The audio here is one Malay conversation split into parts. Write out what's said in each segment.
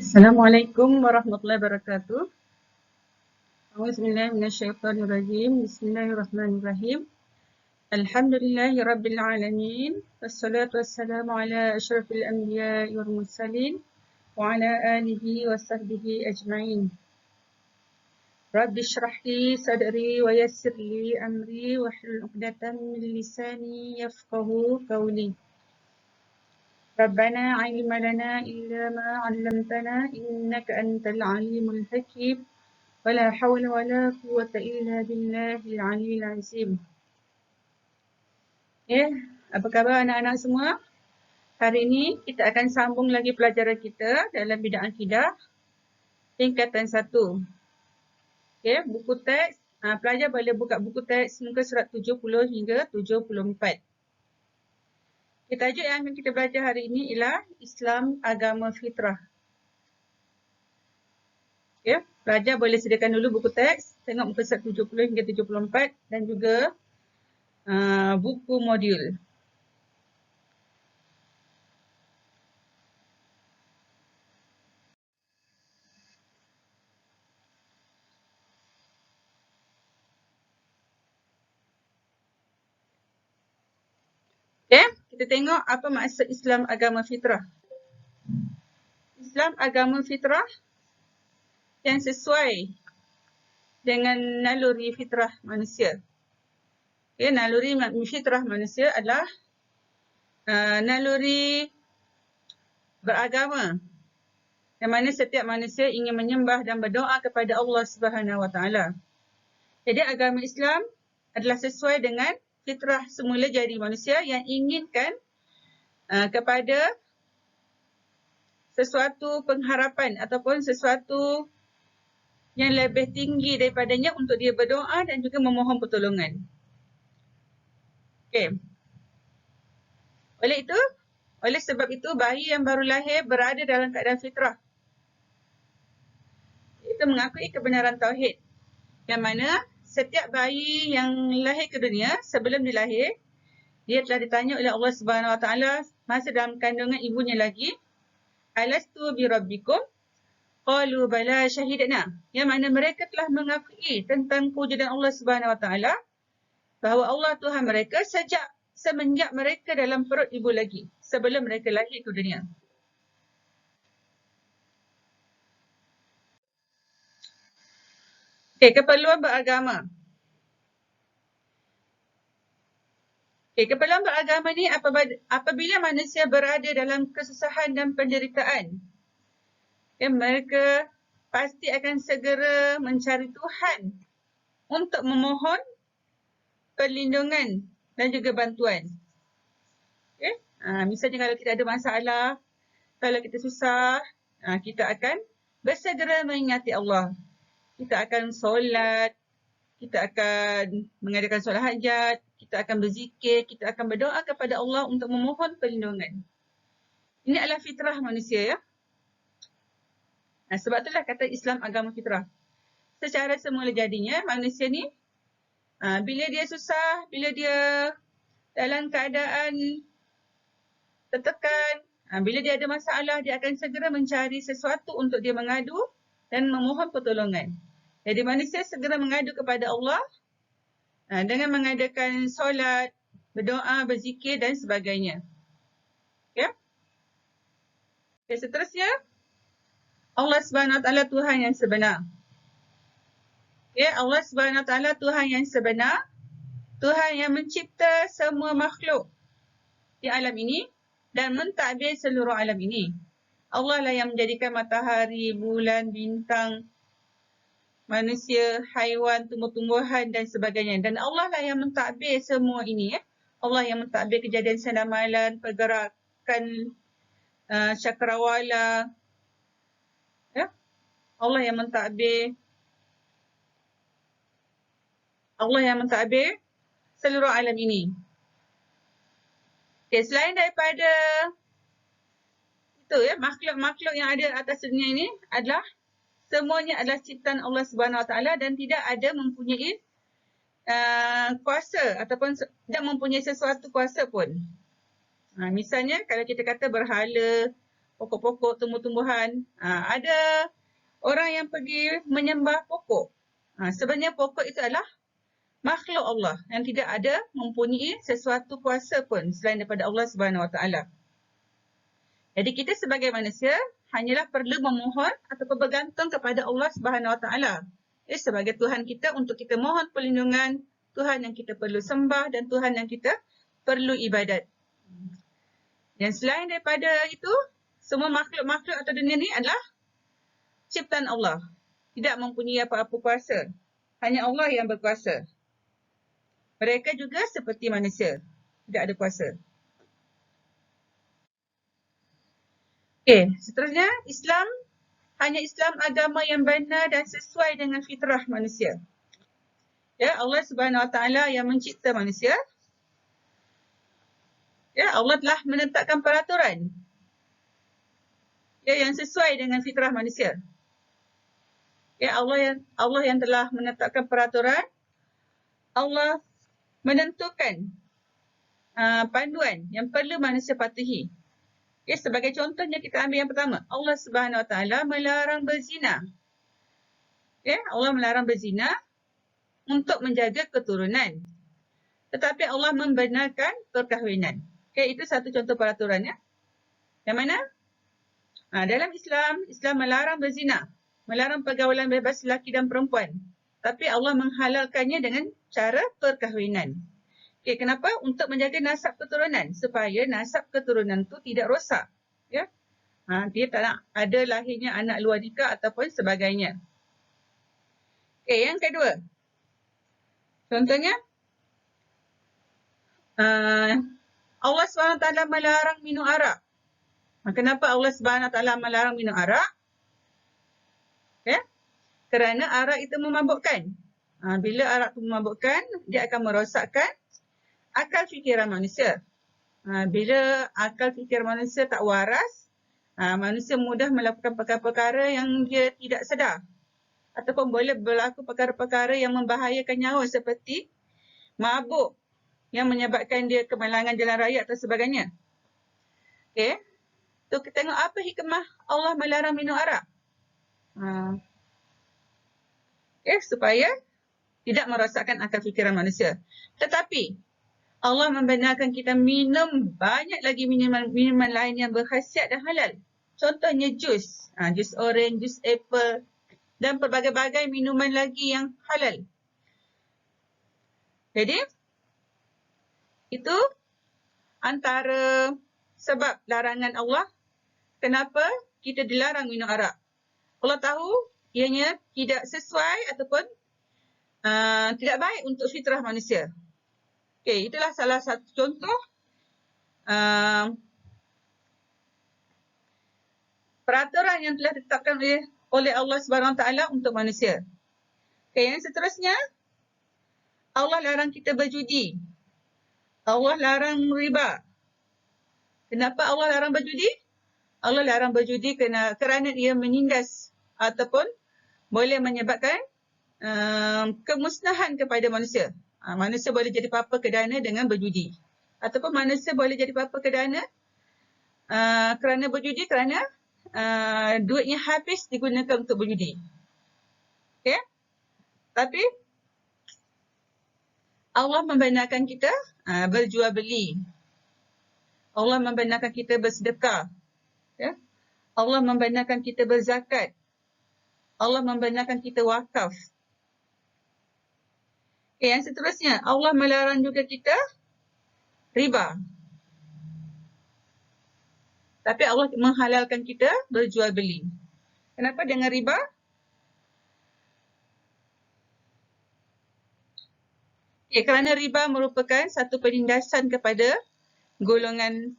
Assalamualaikum warahmatullahi wabarakatuh. Bismillahirrahmanirrahim. Bismillahirrahmanirrahim. Alhamdulillahi rabbil alamin. Wassalatu wassalamu ala asyrafil anbiya'i wal mursalin wa ala alihi wa sahbihi ajma'in. Rabbi shrah li sadri wa yassir li amri wa hlul 'uqdatam min lisani yafqahu qawli. ربنا علم لنا إلا ما علمتنا إنك أنت العليم الحكيم ولا حول ولا قوة إلا بالله العلي العظيم. Apa khabar anak-anak semua? Hari ini kita akan sambung lagi pelajaran kita dalam bidang akidah tingkatan 1. Buku teks, pelajar boleh buka buku teks muka surat 70 hingga 74. Tajuk yang akan kita belajar hari ini ialah Islam Agama Fitrah. Pelajar boleh sediakan dulu buku teks, tengok muka surat 70 hingga 74 dan juga buku modul. Kita tengok apa maksud Islam Agama Fitrah. Islam Agama Fitrah yang sesuai dengan naluri fitrah manusia. Naluri fitrah manusia adalah naluri beragama, yang mana setiap manusia ingin menyembah dan berdoa kepada Allah Subhanahu Wa Taala. Jadi agama Islam adalah sesuai dengan fitrah semula jadi manusia yang inginkan kepada sesuatu pengharapan ataupun sesuatu yang lebih tinggi daripadanya untuk dia berdoa dan juga memohon pertolongan. Oleh sebab itu, bayi yang baru lahir berada dalam keadaan fitrah. Itu mengakui kebenaran tauhid. Yang mana setiap bayi yang lahir ke dunia, sebelum dia lahir, dia telah ditanya oleh Allah Subhanahu Wa Taala masa dalam kandungan ibunya lagi, alastu bi rabbikum? Qalu bala syahidna. Yang mana mereka telah mengakui tentang kewujudan Allah Subhanahu Wa Taala, bahawa Allah Tuhan mereka semenjak mereka dalam perut ibu lagi, sebelum mereka lahir ke dunia. Keperluan beragama. Keperluan beragama ni apabila manusia berada dalam kesusahan dan penderitaan, mereka pasti akan segera mencari Tuhan untuk memohon perlindungan dan juga bantuan. Misalnya kalau kita ada masalah, kalau kita susah, kita akan bersegera mengingati Allah. Kita akan solat, kita akan mengadakan solat hajat, kita akan berzikir, kita akan berdoa kepada Allah untuk memohon perlindungan. Ini adalah fitrah manusia, sebab itulah kata Islam agama fitrah. Secara semula jadinya manusia ni, bila dia susah, bila dia dalam keadaan tertekan, bila dia ada masalah, dia akan segera mencari sesuatu untuk dia mengadu dan memohon pertolongan. Jadi manusia segera mengadu kepada Allah dengan mengadakan solat, berdoa, berzikir dan sebagainya. Seterusnya, Allah Subhanahu Wa Taala Tuhan yang sebenar. Allah Subhanahu Wa Taala Tuhan yang sebenar, Tuhan yang mencipta semua makhluk di alam ini dan mentadbir seluruh alam ini. Allah lah yang menjadikan matahari, bulan, bintang, manusia, haiwan, tumbuh-tumbuhan dan sebagainya. Dan Allah lah yang mentadbir semua ini. Allah yang mentadbir kejadian sendamalan, pergerakan cakrawala. Allah yang mentadbir seluruh alam ini. Selain daripada itu, makhluk-makhluk yang ada atas dunia ini adalah semuanya adalah ciptaan Allah Subhanahu Wa Taala dan tidak ada mempunyai kuasa ataupun tidak mempunyai sesuatu kuasa pun. Misalnya kalau kita kata berhala, pokok-pokok, tumbuh-tumbuhan. Ada orang yang pergi menyembah pokok. Sebenarnya pokok itu adalah makhluk Allah yang tidak ada mempunyai sesuatu kuasa pun selain daripada Allah Subhanahu Wa Taala. Jadi kita sebagai manusia hanyalah perlu memohon ataupun bergantung kepada Allah Subhanahu Wa Taala. Sebagai Tuhan kita untuk kita mohon perlindungan, Tuhan yang kita perlu sembah dan Tuhan yang kita perlu ibadat. Dan selain daripada itu, semua makhluk-makhluk atau dunia ni adalah ciptaan Allah. Tidak mempunyai apa-apa kuasa. Hanya Allah yang berkuasa. Mereka juga seperti manusia. Tidak ada kuasa. Okey, seterusnya Islam. Hanya Islam agama yang benar dan sesuai dengan fitrah manusia. Ya, Allah Subhanahu Wa Taala yang mencipta manusia. Ya, Allah telah menetapkan peraturan. Ya, yang sesuai dengan fitrah manusia. Ya, Allah yang telah menetapkan peraturan. Allah menentukan panduan yang perlu manusia patuhi. Ya, sebagai contohnya kita ambil yang pertama. Allah Subhanahu Wa Taala melarang berzina. Ya, Allah melarang berzina untuk menjaga keturunan. Tetapi Allah membenarkan perkahwinan. Okay, itu satu contoh peraturannya. Yang mana? Dalam Islam, Islam melarang berzina. Melarang pergaulan bebas lelaki dan perempuan. Tapi Allah menghalalkannya dengan cara perkahwinan. Okay, kenapa? Untuk menjaga nasab keturunan. Supaya nasab keturunan itu tidak rosak. Ya? Dia tak nak ada lahirnya anak luar nikah ataupun sebagainya. Okay, yang kedua. Contohnya, Allah SWT melarang minum arak. Kenapa Allah SWT melarang minum arak? Ya? Kerana arak itu memabukkan. Bila arak itu memabukkan, dia akan merosakkan akal fikiran manusia. Bila akal fikiran manusia tak waras, manusia mudah melakukan perkara-perkara yang dia tidak sedar. Ataupun boleh berlaku perkara-perkara yang membahayakan nyawa seperti mabuk yang menyebabkan dia kemalangan jalan raya atau sebagainya. Okay. So, kita tengok apa hikmah Allah melarang minum arak. Supaya tidak merosakkan akal fikiran manusia. Tetapi, Allah membenarkan kita minum banyak lagi minuman lain yang berkhasiat dan halal. Contohnya jus. Jus orange, jus apple dan pelbagai-bagai minuman lagi yang halal. Jadi, itu antara sebab larangan Allah kenapa kita dilarang minum arak. Allah tahu ianya tidak sesuai ataupun tidak baik untuk fitrah manusia. Okey, itulah salah satu contoh peraturan yang telah ditetapkan oleh Allah Subhanahu Wa Taala untuk manusia. Okey, yang seterusnya, Allah larang kita berjudi. Allah larang riba. Kenapa Allah larang berjudi? Allah larang berjudi kerana ia menindas ataupun boleh menyebabkan kemusnahan kepada manusia. Manusia boleh jadi papa ke dana dengan berjudi. Ataupun manusia boleh jadi papa ke dana kerana berjudi kerana duitnya habis digunakan untuk berjudi. Okay? Tapi Allah membenarkan kita berjual beli. Allah membenarkan kita bersedekah. Ya? Allah membenarkan kita berzakat. Allah membenarkan kita wakaf. Okay, yang seterusnya, Allah melarang juga kita riba. Tapi Allah menghalalkan kita berjual beli. Kenapa dengan riba? Okay, kerana riba merupakan satu penindasan kepada golongan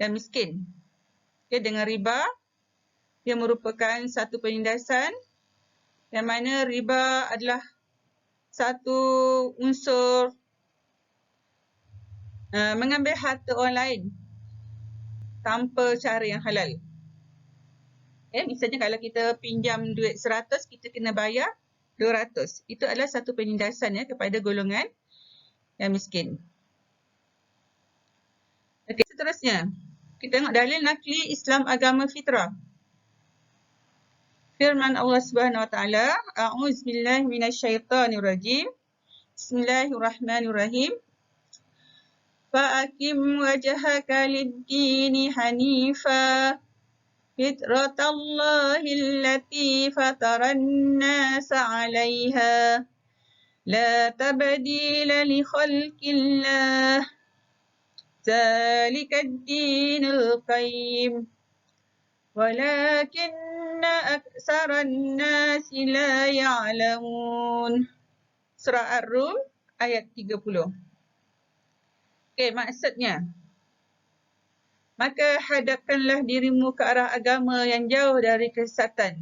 yang miskin. Okay, dengan riba, ia merupakan satu penindasan yang mana riba adalah satu unsur mengambil harta orang lain tanpa cara yang halal. Misalnya kalau kita pinjam duit 100, kita kena bayar 200. Itu adalah satu penindasan kepada golongan yang miskin. Okey, seterusnya. Kita tengok dalil nakli Islam agama fitrah. Firman Allah Subhanahu Wa Taala, A'udzubillahi minasyaitonirrajim. Bismillahirrahmanirrahim. Fa'akim wajhaka lid-dini hanifa fitratallahi allati fataran nasa 'alaiha la tabdila li khalqillah zalika ad-dinul qayyim walakinna aktsaran nasi la ya'lamun. Surah Ar-Rum ayat 30. Okey, maksudnya, maka hadapkanlah dirimu ke arah agama yang jauh dari kesesatan.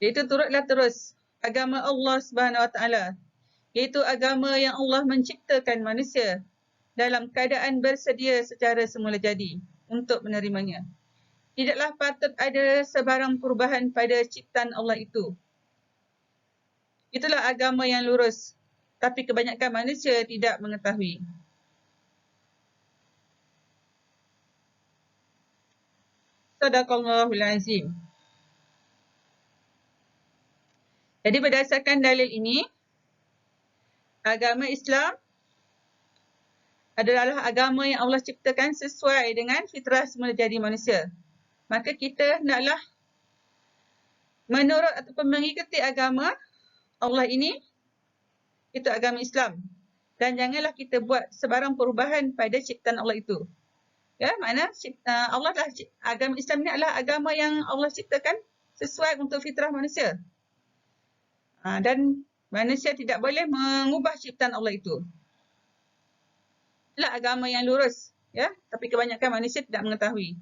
Iaitu turutlah terus agama Allah Subhanahu Wa Taala, iaitu agama yang Allah menciptakan manusia dalam keadaan bersedia secara semula jadi untuk menerimanya. Tidaklah patut ada sebarang perubahan pada ciptaan Allah itu. Itulah agama yang lurus, tapi kebanyakan manusia tidak mengetahui. Sadaqallahul azim. Jadi berdasarkan dalil ini, agama Islam adalah agama yang Allah ciptakan sesuai dengan fitrah semula jadi manusia. Maka kita hendaklah menurut ataupun mengikuti agama Allah ini, itu agama Islam. Dan janganlah kita buat sebarang perubahan pada ciptaan Allah itu. Ya, makna Allah lah, agama Islam ini adalah agama yang Allah ciptakan sesuai untuk fitrah manusia. Dan manusia tidak boleh mengubah ciptaan Allah itu. Itulah agama yang lurus, ya. Tapi kebanyakan manusia tidak mengetahui.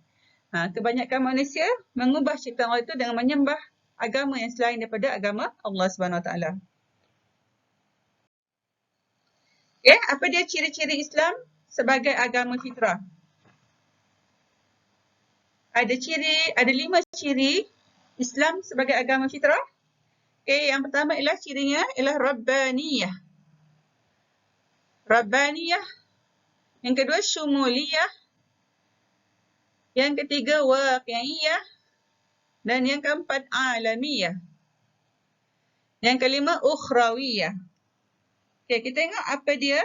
Kebanyakan manusia mengubah ciptaan Allah itu dengan menyembah agama yang selain daripada agama Allah Subhanahu Wa Taala. Okay, apa dia ciri-ciri Islam sebagai agama fitrah? Ada 5 ciri Islam sebagai agama fitrah. Okay, yang pertama ialah cirinya ialah Rabbaniyah. Rabbaniyah. Yang kedua Syumuliyah. Yang ketiga Waqi'iyah. Dan yang keempat Alamiyah. Yang kelima Ukhrawiyah. Okay, kita tengok apa dia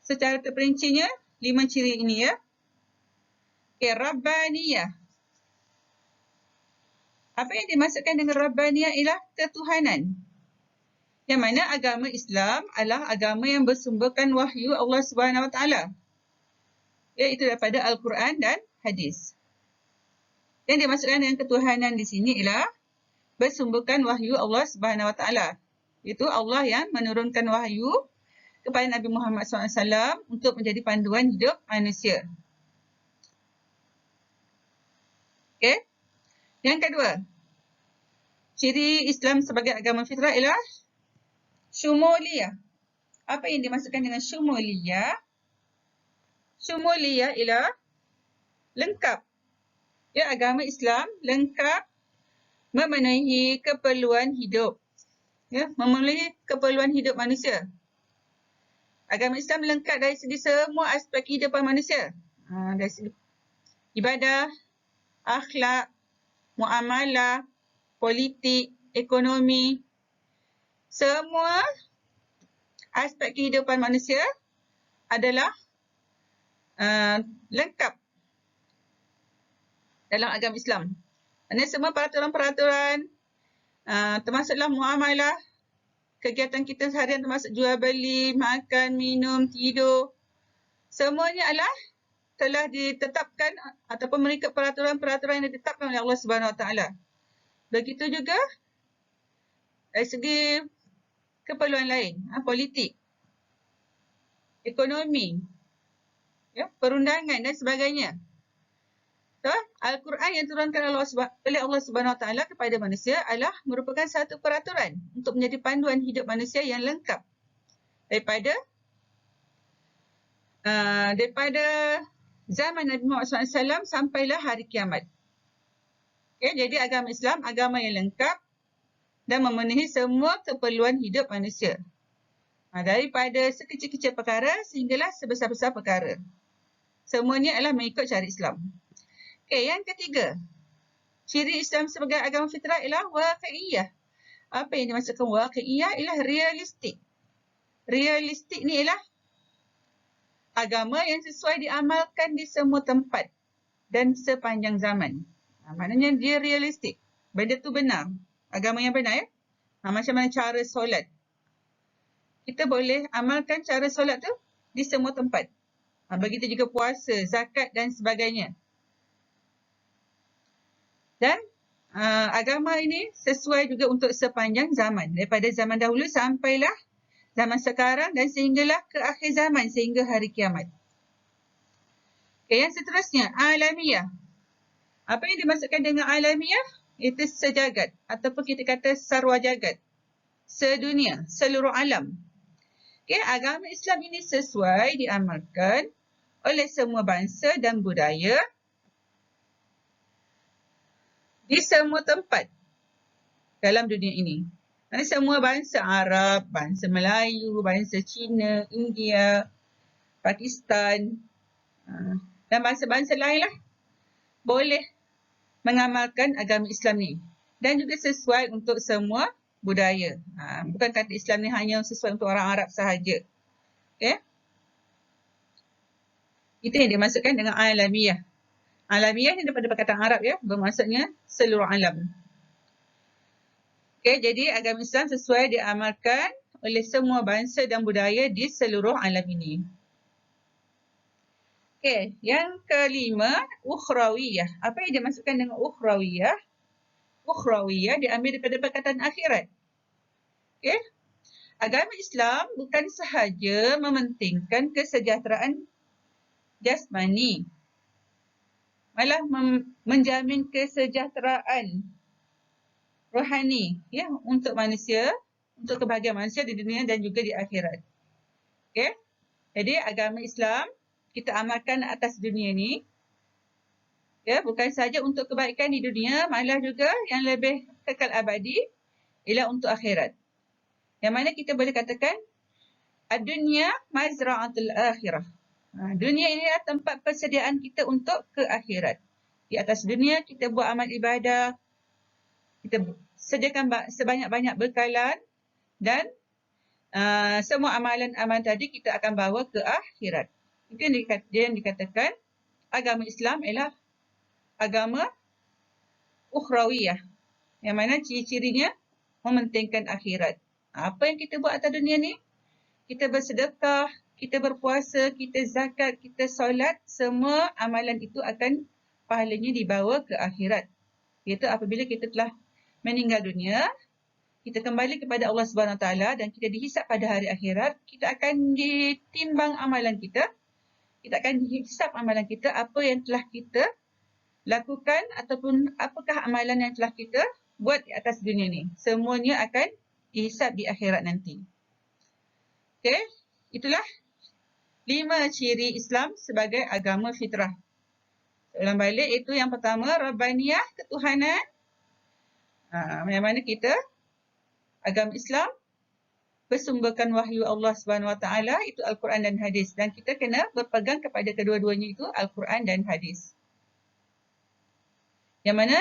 secara terperincinya 5 ciri ini, ya. Okay, Rabbaniyah. Apa yang dimaksudkan dengan Rabbaniyah ialah ketuhanan. Yang mana agama Islam adalah agama yang bersumberkan wahyu Allah Subhanahu Wa Taala. Iaitu daripada Al-Quran dan hadis. Yang dimaksudkan dengan ketuhanan di sini ialah bersumberkan wahyu Allah Subhanahu Wa Taala. Itu Allah yang menurunkan wahyu kepada Nabi Muhammad SAW untuk menjadi panduan hidup manusia. Okey. Yang kedua, ciri Islam sebagai agama fitrah ialah Syumuliyah. Apa yang dimaksudkan dengan Syumuliyah? Syumuliyah ialah lengkap. Ya, agama Islam lengkap memenuhi keperluan hidup. Ya, memenuhi keperluan hidup manusia. Agama Islam lengkap dari segi semua aspek kehidupan manusia. Dari segi ibadah, akhlak, muamalah, politik, ekonomi. Semua aspek kehidupan manusia adalah lengkap dalam agama Islam. Dan semua peraturan-peraturan, termasuklah muamalah, kegiatan kita seharian termasuk jual beli, makan, minum, tidur. Semuanya adalah telah ditetapkan ataupun mengikut peraturan-peraturan yang ditetapkan oleh Allah Subhanahu Wa Taala. Begitu juga dari segi keperluan lain, politik, ekonomi, ya, perundangan dan sebagainya. So, Al-Quran yang diturunkan oleh Allah Subhanahu Wa Taala kepada manusia adalah merupakan satu peraturan untuk menjadi panduan hidup manusia yang lengkap daripada zaman Nabi Muhammad SAW sampailah hari kiamat. Okay, jadi agama Islam agama yang lengkap dan memenuhi semua keperluan hidup manusia. Daripada sekecil-kecil perkara sehinggalah sebesar-besar perkara. Semuanya adalah mengikut syariat Islam. Okey, yang ketiga. Ciri Islam sebagai agama fitrah ialah waqi'iyah. Apa yang dimaksudkan waqi'iyah ialah realistik. Realistik ni ialah agama yang sesuai diamalkan di semua tempat dan sepanjang zaman. Maknanya dia realistik. Benda tu benar. Agama yang benar, ya. Macam mana cara solat. Kita boleh amalkan cara solat tu di semua tempat. Begitu juga puasa, zakat dan sebagainya. Dan agama ini sesuai juga untuk sepanjang zaman. Daripada zaman dahulu sampailah zaman sekarang dan sehinggalah ke akhir zaman, sehingga hari kiamat. Okay, yang seterusnya, alamiyah. Apa yang dimaksudkan dengan alamiyah? Itu sejagat ataupun kita kata sarwa jagat. Sedunia, seluruh alam. Okay, agama Islam ini sesuai diamalkan oleh semua bangsa dan budaya di semua tempat dalam dunia ini. Maksudnya semua bangsa Arab, bangsa Melayu, bangsa Cina, India, Pakistan dan bangsa-bangsa lainlah boleh mengamalkan agama Islam ni. Dan juga sesuai untuk semua budaya. Bukan kata Islam ni hanya sesuai untuk orang Arab sahaja. Okay? Itu yang dimaksudkan dengan alamiyah. Alamiyah ni daripada perkataan Arab, ya, bermaksudnya seluruh alam. Okay, jadi agama Islam sesuai diamalkan oleh semua bangsa dan budaya di seluruh alam ini. Okay, yang kelima, ukhrawiyah. Apa yang dimaksudkan dengan ukhrawiyah? Ukhrawiyah diambil daripada perkataan akhirat. Okay, agama Islam bukan sahaja mementingkan kesejahteraan jasmani, malah menjamin kesejahteraan rohani, ya, untuk manusia, untuk kebahagiaan manusia di dunia dan juga di akhirat. Okey. Jadi agama Islam kita amalkan atas dunia ni, ya, bukan sahaja untuk kebaikan di dunia, malah juga yang lebih kekal abadi ialah untuk akhirat. Yang mana kita boleh katakan ad-dunya mazra'atul akhirah. Dunia ini adalah tempat persediaan kita untuk ke akhirat. Di atas dunia kita buat amal ibadah, kita sediakan sebanyak-banyak bekalan dan semua amalan-amalan tadi kita akan bawa ke akhirat. Itu yang dikatakan agama Islam ialah agama ukhrawiyah. Yang mana ciri-cirinya mementingkan akhirat. Apa yang kita buat atas dunia ni? Kita bersedekah, kita berpuasa, kita zakat, kita solat, semua amalan itu akan pahalanya dibawa ke akhirat. Iaitu apabila kita telah meninggal dunia, kita kembali kepada Allah Subhanahu Wa Taala dan kita dihisap pada hari akhirat, kita akan ditimbang amalan kita. Kita akan dihisap amalan kita, apa yang telah kita lakukan ataupun apakah amalan yang telah kita buat di atas dunia ni. Semuanya akan dihisap di akhirat nanti. Okey, itulah 5 ciri Islam sebagai agama fitrah. Ulang balik, itu yang pertama, Rabbaniyah, ketuhanan. Yang mana kita, agama Islam, bersumberkan wahyu Allah Subhanahu Wa Taala, itu Al-Quran dan Hadis. Dan kita kena berpegang kepada kedua-duanya itu, Al-Quran dan Hadis. Yang mana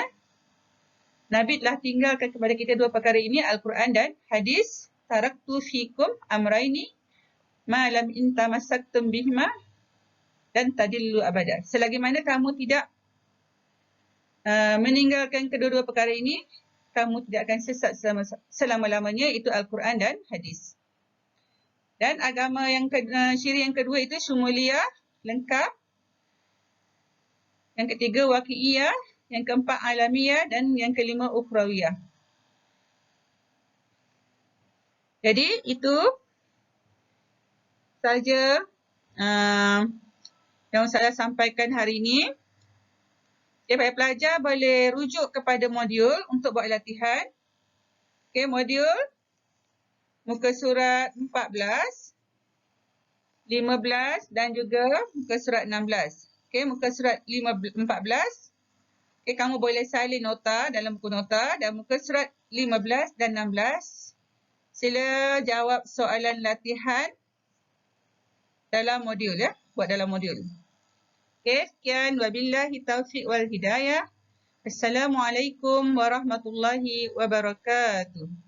Nabi telah tinggalkan kepada kita dua perkara ini, Al-Quran dan Hadis. Taraktu fikum amraini ma lam intamasaktum bihima dan tadillu abada. Selagi mana kamu tidak meninggalkan kedua-dua perkara ini, kamu tidak akan sesat selama-lamanya, itu Al-Quran dan Hadis. Dan agama yang ciri yang kedua itu syumuliyah, lengkap. Yang ketiga waqi'iyah, yang keempat alamiyah dan yang kelima ukhrawiyah. Jadi itu saja yang saya sampaikan hari ini. Para pelajar boleh rujuk kepada modul untuk buat latihan. Okey, modul muka surat 14, 15 dan juga muka surat 16. Okey, muka surat 14. Okey, kamu boleh salin nota dalam buku nota, dan muka surat 15 dan 16 sila jawab soalan latihan dalam modul ya, buat dalam modul. Okey, sekian, wabillahi taufiq wal hidayah. Assalamualaikum warahmatullahi wabarakatuh.